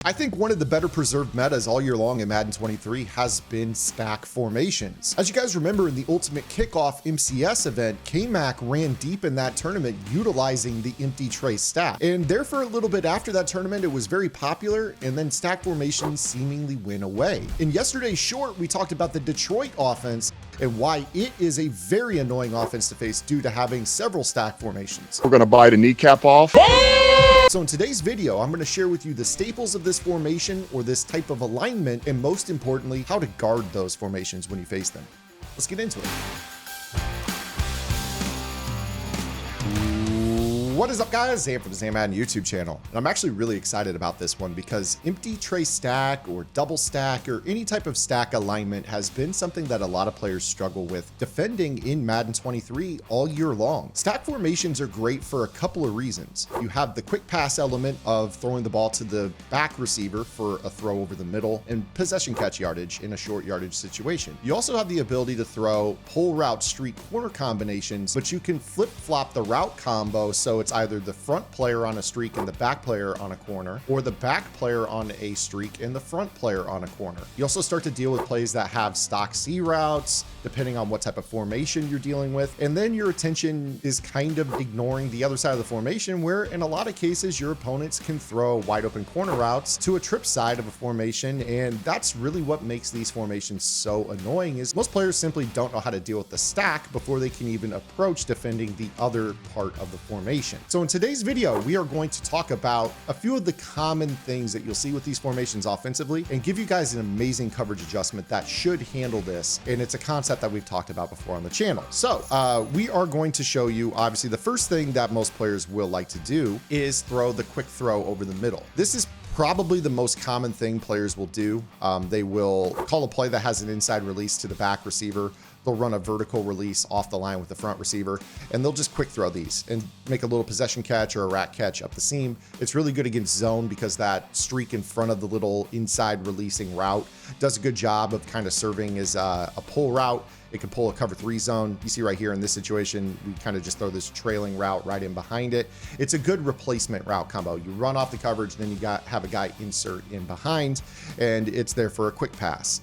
I think one of the better preserved metas all year long in Madden 23 has been stack formations. As you guys remember, in the Ultimate Kickoff MCS event, K-Mac ran deep in that tournament utilizing the Empty Trey Stack. And there for a little bit after that tournament, it was very popular, and then stack formations seemingly went away. In yesterday's short, we talked about the Detroit offense and why it is a very annoying offense to face due to having several stack formations. We're gonna bite a kneecap off. So in today's video, I'm going to share with you the staples of this formation or this type of alignment, and most importantly, how to guard those formations when you face them. Let's get into it. What is up, guys? Zam from the Zam Madden YouTube channel. And I'm actually really excited about this one because Empty Trey Stack or double stack or any type of stack alignment has been something that a lot of players struggle with defending in Madden 23 all year long. Stack formations are great for a couple of reasons. You have the quick pass element of throwing the ball to the back receiver for a throw over the middle and possession catch yardage in a short yardage situation. You also have the ability to throw pull route streak corner combinations, but you can flip flop the route combo so it's either the front player on a streak and the back player on a corner, or the back player on a streak and the front player on a corner. You also start to deal with plays that have stock C routes, depending on what type of formation you're dealing with. And then your attention is kind of ignoring the other side of the formation, where in a lot of cases, your opponents can throw wide open corner routes to a trip side of a formation. And that's really what makes these formations so annoying, is most players simply don't know how to deal with the stack before they can even approach defending the other part of the formation. So in today's video, we are going to talk about a few of the common things that you'll see with these formations offensively and give you guys an amazing coverage adjustment that should handle this. And it's a concept that we've talked about before on the channel. So we are going to show you, obviously, the first thing that most players will like to do is throw the quick throw over the middle. This is probably the most common thing players will do. They will call a play that has an inside release to the back receiver. They'll run a vertical release off the line with the front receiver, and they'll just quick throw these and make a little possession catch or a rat catch up the seam. It's really good against zone because that streak in front of the little inside releasing route does a good job of kind of serving as a pull route. It can pull a cover 3 zone. You see right here in this situation, we kind of just throw this trailing route right in behind it. It's a good replacement route combo. You run off the coverage, then you have a guy insert in behind, and it's there for a quick pass.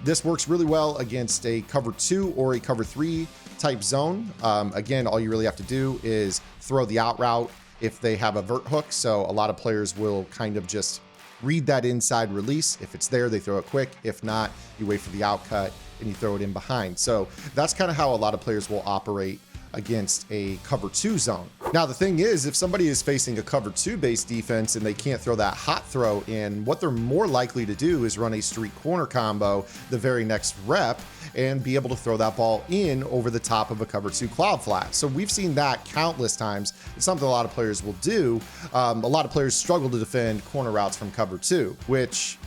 This works really well against a cover 2 or a cover 3 type zone. Again, all you really have to do is throw the out route if they have a vert hook. So a lot of players will kind of just read that inside release. If it's there, they throw it quick. If not, you wait for the out cut and you throw it in behind. So that's kind of how a lot of players will operate against a cover 2 zone. Now, the thing is, if somebody is facing a cover 2 based defense and they can't throw that hot throw in, what they're more likely to do is run a streak corner combo the very next rep and be able to throw that ball in over the top of a cover 2 cloud flat. So we've seen that countless times. It's something a lot of players will do. A lot of players struggle to defend corner routes from cover 2, which,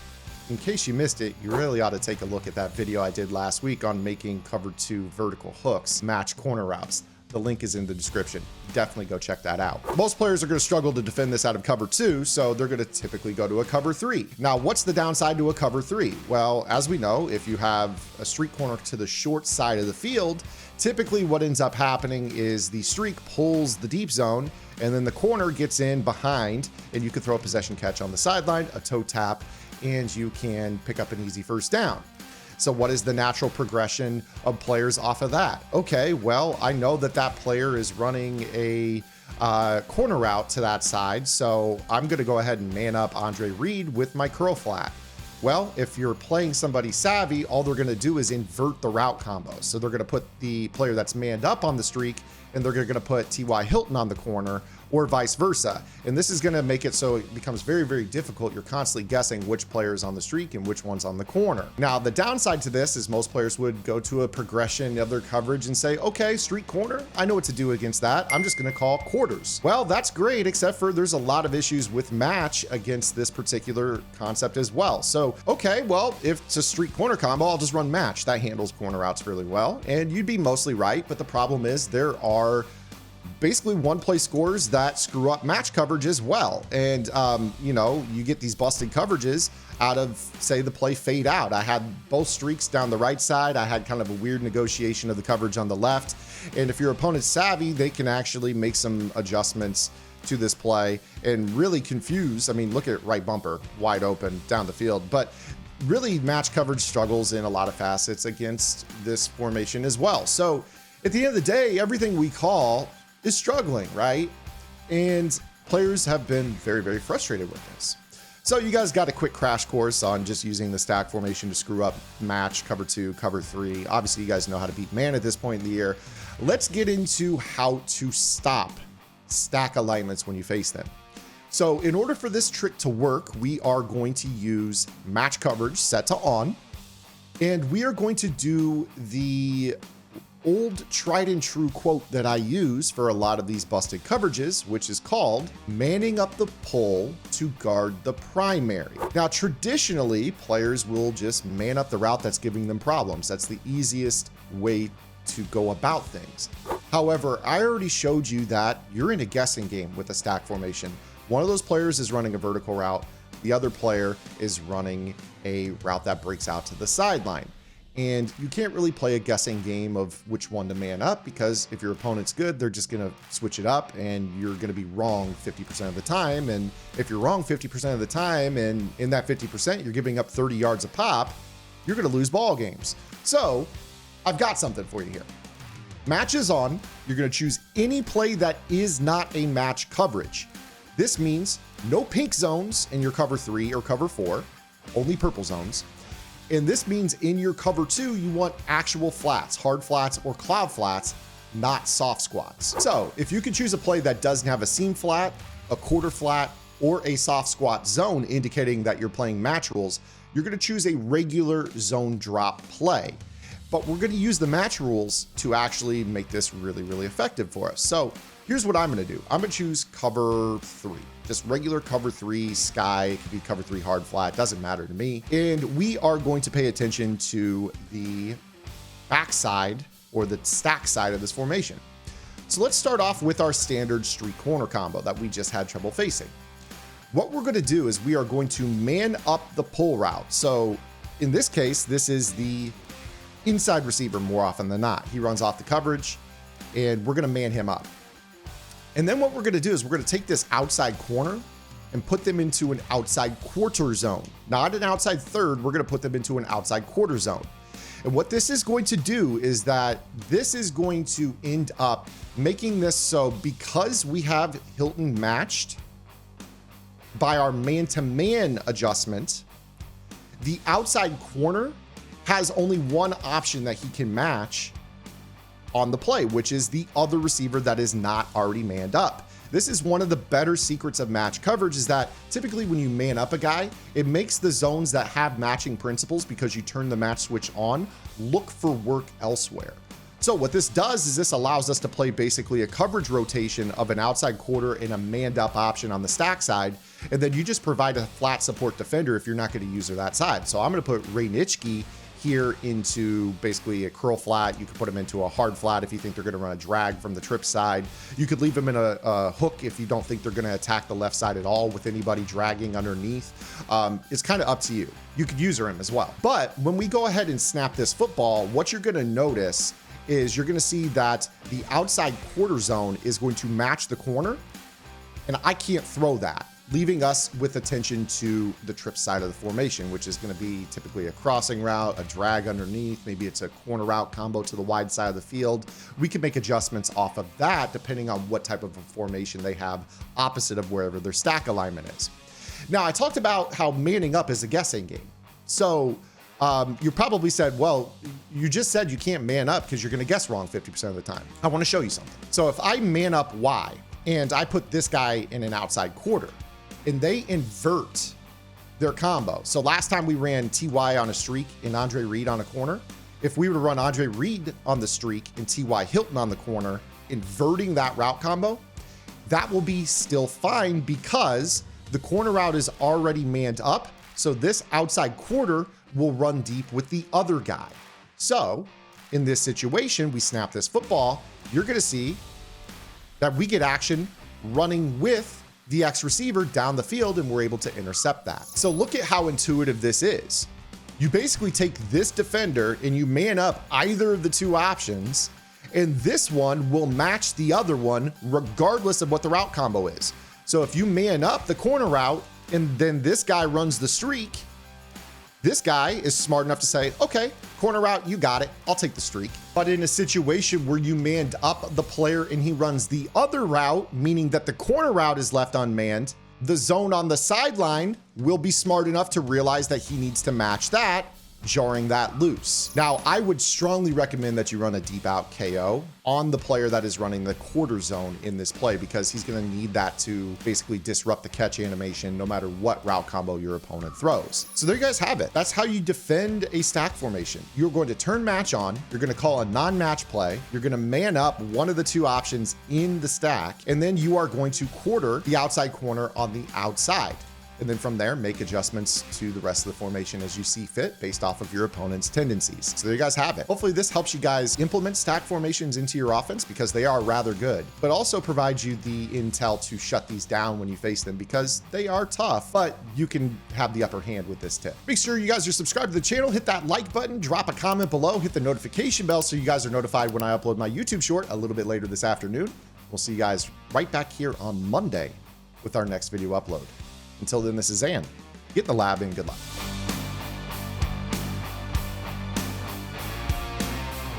in case you missed it, you really ought to take a look at that video I did last week on making cover 2 vertical hooks match corner routes. The link is in the description. Definitely go check that out. Most players are going to struggle to defend this out of cover 2, so they're going to typically go to a cover 3. Now, what's the downside to a cover 3? Well, as we know, if you have a streak corner to the short side of the field, typically what ends up happening is the streak pulls the deep zone, and then the corner gets in behind, and you can throw a possession catch on the sideline, a toe tap, and you can pick up an easy first down. So what is the natural progression of players off of that? Okay, well, I know that that player is running a corner route to that side, so I'm going to go ahead and man up Andre Reed with my curl flat. Well, if you're playing somebody savvy, all they're going to do is invert the route combo. So they're going to put the player that's manned up on the streak, and they're going to put T.Y. Hilton on the corner, or vice versa. And this is going to make it so it becomes very, very difficult. You're constantly guessing which player is on the streak and which one's on the corner. Now, the downside to this is most players would go to a progression of their coverage and say, okay, streak corner, I know what to do against that. I'm just going to call quarters. Well, that's great, except for there's a lot of issues with match against this particular concept as well. So, okay, well, if it's a streak corner combo, I'll just run match. That handles corner routes really well. And you'd be mostly right, but the problem is there are basically one play scores that screw up match coverage as well. And, you know, you get these busted coverages out of, say, the play fade out. I had both streaks down the right side. I had kind of a weird negotiation of the coverage on the left. And if your opponent's savvy, they can actually make some adjustments to this play and really confuse. I mean, look at right bumper wide open down the field, but really match coverage struggles in a lot of facets against this formation as well. So at the end of the day, everything we call is struggling, right? And players have been very, very frustrated with this. So you guys got a quick crash course on just using the stack formation to screw up match, cover 2, cover 3. Obviously, you guys know how to beat man at this point in the year. Let's get into how to stop stack alignments when you face them. So in order for this trick to work, we are going to use match coverage set to on, and we are going to do the old tried and true quote that I use for a lot of these busted coverages, which is called manning up the pole to guard the primary. Now, traditionally, players will just man up the route that's giving them problems. That's the easiest way to go about things. However, I already showed you that you're in a guessing game with a stack formation. One of those players is running a vertical route. The other player is running a route that breaks out to the sideline. And you can't really play a guessing game of which one to man up, because if your opponent's good, they're just going to switch it up and you're going to be wrong 50% of the time. And if you're wrong 50% of the time, and in that 50%, you're giving up 30 yards a pop, you're going to lose ball games. So I've got something for you here. Match is on. You're going to choose any play that is not a match coverage. This means no pink zones in your cover 3 or cover 4, only purple zones. And this means in your cover 2, you want actual flats, hard flats or cloud flats, not soft squats. So if you can choose a play that doesn't have a seam flat, a quarter flat, or a soft squat zone indicating that you're playing match rules, you're going to choose a regular zone drop play. But we're going to use the match rules to actually make this really, really effective for us. So here's what I'm going to do. I'm going to choose cover 3, just regular cover 3 sky. It could be cover 3 hard flat, doesn't matter to me. And we are going to pay attention to the backside or the stack side of this formation. So let's start off with our standard street corner combo that we just had trouble facing. What we're going to do is we are going to man up the pull route. So in this case, this is the inside receiver more often than not. He runs off the coverage and we're going to man him up. And then what we're going to do is we're going to take this outside corner and put them into an outside quarter zone, not an outside third. We're going to put them into an outside quarter zone. And what this is going to do is that this is going to end up making this so, because we have Hilton matched by our man-to-man adjustment, the outside corner has only one option that he can match on the play, which is the other receiver that is not already manned up. This is one of the better secrets of match coverage, is that typically when you man up a guy, it makes the zones that have matching principles, because you turn the match switch on, look for work elsewhere. So what this does is this allows us to play basically a coverage rotation of an outside quarter and a manned up option on the stack side. And then you just provide a flat support defender if you're not going to use that side. So I'm going to put Ray Nitschke here into basically a curl flat. You could put him into a hard flat if you think they're going to run a drag from the trip side. You could leave him in a hook if you don't think they're going to attack the left side at all with anybody dragging underneath. It's kind of up to you. You could user him as well. But when we go ahead and snap this football, what you're going to notice is you're going to see that the outside quarter zone is going to match the corner, and I can't throw that, leaving us with attention to the trip side of the formation, which is going to be typically a crossing route, a drag underneath, maybe it's a corner route combo to the wide side of the field. We can make adjustments off of that depending on what type of a formation they have opposite of wherever their stack alignment is. Now, I talked about how manning up is a guessing game. So you probably said, well, you just said you can't man up because you're going to guess wrong 50% of the time. I want to show you something. So if I man up Y and I put this guy in an outside quarter, and they invert their combo. So last time we ran TY on a streak and Andre Reed on a corner. If we were to run Andre Reed on the streak and TY Hilton on the corner, inverting that route combo, that will be still fine because the corner route is already manned up. So this outside quarter will run deep with the other guy. So in this situation, we snap this football, you're going to see that we get action running with the X receiver down the field, and we're able to intercept that. So look at how intuitive this is. You basically take this defender and you man up either of the two options, And this one will match the other one regardless of what the route combo is. So if you man up the corner route and then this guy runs the streak, this guy is smart enough to say, okay, corner route, you got it. I'll take the streak. But in a situation where you manned up the player and he runs the other route, meaning that the corner route is left unmanned, the zone on the sideline will be smart enough to realize that he needs to match that, jarring that loose. Now, I would strongly recommend that you run a deep out KO on the player that is running the quarter zone in this play, because he's going to need that to basically disrupt the catch animation no matter what route combo your opponent throws. So there you guys have it. That's how you defend a stack formation. You're going to turn match on. You're going to call a non-match play. You're going to man up one of the two options in the stack, and then you are going to quarter the outside corner on the outside. And then from there, make adjustments to the rest of the formation as you see fit based off of your opponent's tendencies. So there you guys have it. Hopefully this helps you guys implement stack formations into your offense, because they are rather good, but also provides you the intel to shut these down when you face them, because they are tough, but you can have the upper hand with this tip. Make sure you guys are subscribed to the channel, hit that like button, drop a comment below, hit the notification bell so you guys are notified when I upload my YouTube short a little bit later this afternoon. We'll see you guys right back here on Monday with our next video upload. Until then, this is Zan. Get in the lab and good luck.